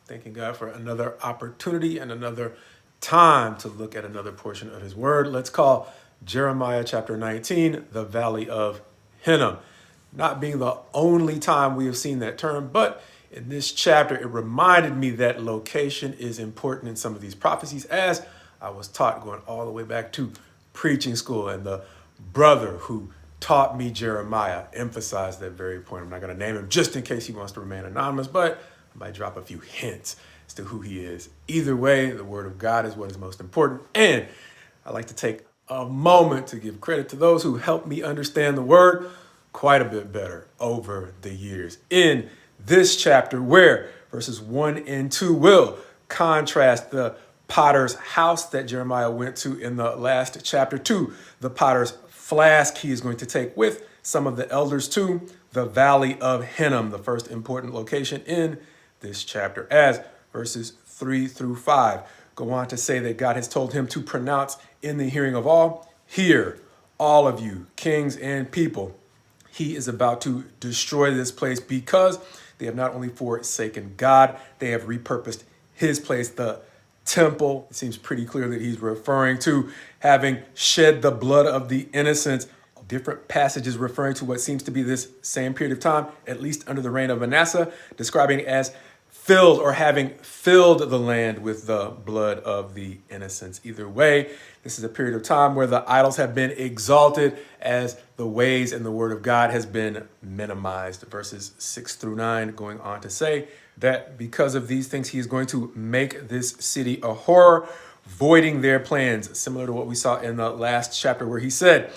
Thanking God for another opportunity and another time to look at another portion of his word. Let's call Jeremiah chapter 19, the Valley of Hinnom. Not being the only time we have seen that term, but in this chapter, it reminded me that location is important in some of these prophecies, as I was taught going all the way back to preaching school. And the brother who taught me Jeremiah emphasized that very point. I'm not going to name him just in case he wants to remain anonymous, but I might drop a few hints as to who he is. Either way, the word of God is what is most important. And I like to take a moment to give credit to those who helped me understand the word quite a bit better over the years. In this chapter, where verses 1 and 2 will contrast the potter's house that Jeremiah went to in the last chapter to the potter's flask he is going to take with some of the elders to the Valley of Hinnom, the first important location in this chapter, as verses 3 through 5 go on to say that God has told him to pronounce in the hearing of all, "Hear, all of you, kings and people. He is about to destroy this place because they have not only forsaken God, they have repurposed his place, the temple." It seems pretty clear that he's referring to having shed the blood of the innocents. Different passages referring to what seems to be this same period of time, at least under the reign of Manasseh, describing it as filled or having filled the land with the blood of the innocents. Either way, this is a period of time where the idols have been exalted as the ways and the word of God has been minimized. Verses 6 through 9 going on to say that because of these things, he is going to make this city a horror, voiding their plans, similar to what we saw in the last chapter where he said,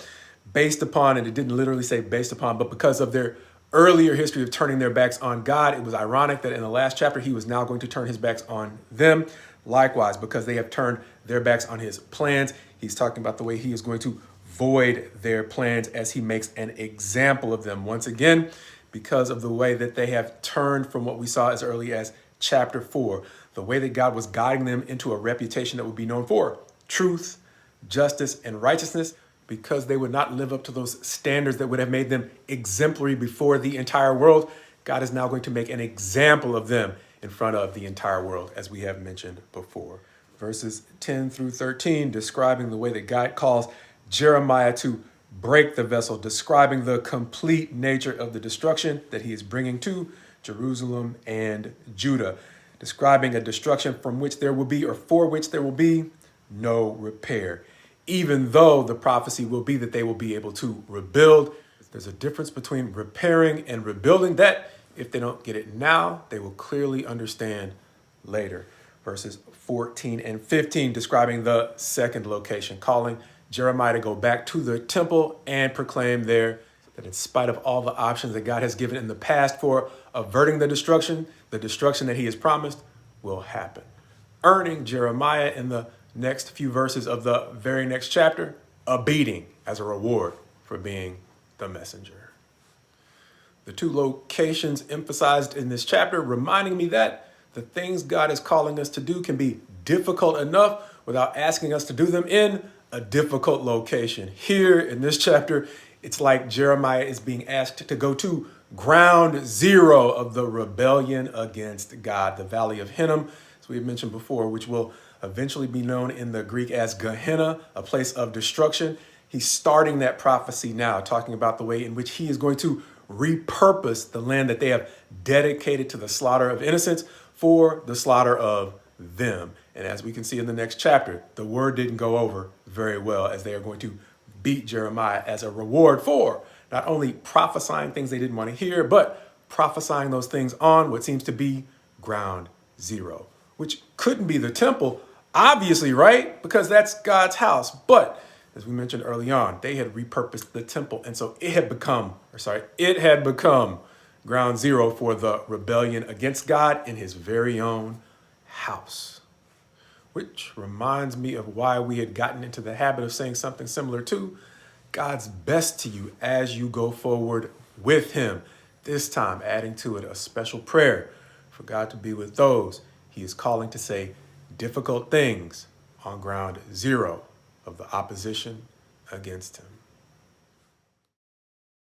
based upon, and it didn't literally say based upon, but because of their earlier history of turning their backs on God, it was ironic that in the last chapter, he was now going to turn his backs on them. Likewise, because they have turned their backs on his plans, he's talking about the way he is going to void their plans as he makes an example of them. Once again, because of the way that they have turned from what we saw as early as chapter 4, the way that God was guiding them into a reputation that would be known for truth, justice, and righteousness, because they would not live up to those standards that would have made them exemplary before the entire world. God is now going to make an example of them in front of the entire world, as we have mentioned before. Verses 10 through 13, describing the way that God calls Jeremiah to break the vessel, describing the complete nature of the destruction that he is bringing to Jerusalem and Judah, describing a destruction from which there will be, or for which there will be, no repair. Even though the prophecy will be that they will be able to rebuild, there's a difference between repairing and rebuilding that if they don't get it now, they will clearly understand later. Verses 14 and 15 describing the second location, calling Jeremiah to go back to the temple and proclaim there that in spite of all the options that God has given in the past for averting the destruction that he has promised will happen. Earning Jeremiah in the next few verses of the very next chapter a beating as a reward for being the messenger. The two locations emphasized in this chapter reminding me that the things God is calling us to do can be difficult enough without asking us to do them in a difficult location. Here in this chapter, it's like Jeremiah is being asked to go to ground zero of the rebellion against God, the Valley of Hinnom, as we have mentioned before, which will eventually be known in the Greek as Gehenna, a place of destruction. He's starting that prophecy now, talking about the way in which he is going to repurpose the land that they have dedicated to the slaughter of innocents for the slaughter of them. And as we can see in the next chapter, the word didn't go over very well, as they are going to beat Jeremiah as a reward for not only prophesying things they didn't want to hear, but prophesying those things on what seems to be ground zero, which couldn't be the temple, obviously, right? Because that's God's house. But as we mentioned early on, they had repurposed the temple. And so it had become ground zero for the rebellion against God in his very own house. Which reminds me of why we had gotten into the habit of saying something similar to God's best to you as you go forward with him. This time adding to it a special prayer for God to be with those he is calling to say difficult things on ground zero of the opposition against him.